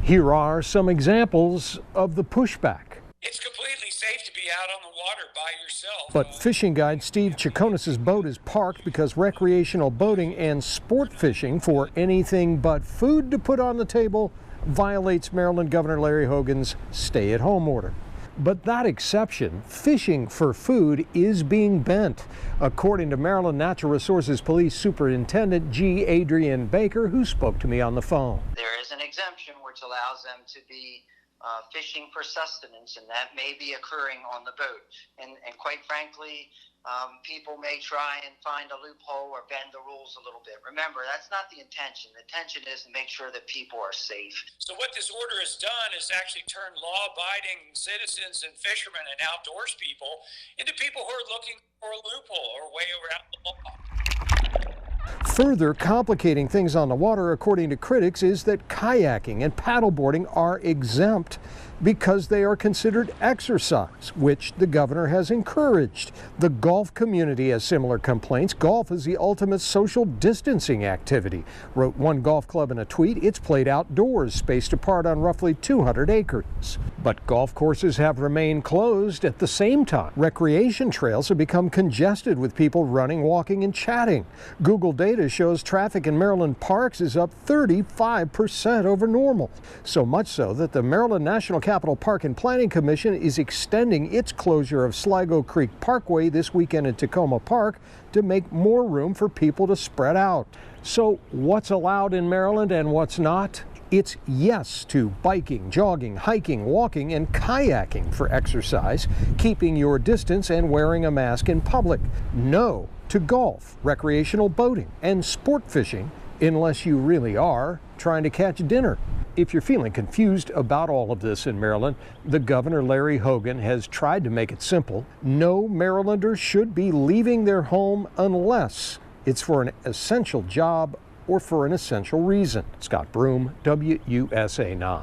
Here are some examples of the pushback. It's completely safe to be out on the water by yourself. But fishing guide Steve Chaconis' boat is parked because recreational boating and sport fishing for anything but food to put on the table violates Maryland Governor Larry Hogan's stay-at-home order. But that exception, fishing for food, is being bent, according to Maryland Natural Resources Police Superintendent G. Adrian Baker, who spoke to me on the phone. There is an exemption which allows them to be fishing for sustenance, and that may be occurring on the boat. And quite frankly, people may try and find a loophole or bend the rules a little bit. Remember, that's not the intention. The intention is to make sure that people are safe. So what this order has done is actually turn law-abiding citizens and fishermen and outdoors people into people who are looking for a loophole or a way around the law. Further complicating things on the water, according to critics, is that kayaking and paddleboarding are exempt because they are considered exercise, which the governor has encouraged. The golf community has similar complaints. Golf is the ultimate social distancing activity, wrote one golf club in a tweet. It's played outdoors, spaced apart on roughly 200 acres. But golf courses have remained closed at the same time. Recreation trails have become congested with people running, walking, and chatting. Google data shows traffic in Maryland parks is up 35% over normal. So much so that the Maryland National Capital Park and Planning Commission is extending its closure of Sligo Creek Parkway this weekend in Tacoma Park to make more room for people to spread out. So what's allowed in Maryland and what's not? It's yes to biking, jogging, hiking, walking, and kayaking for exercise, keeping your distance and wearing a mask in public. No to golf, recreational boating, and sport fishing, unless you really are trying to catch dinner. If you're feeling confused about all of this in Maryland, the Governor Larry Hogan has tried to make it simple. No Marylander should be leaving their home unless it's for an essential job or for an essential reason. Scott Broom, WUSA 9.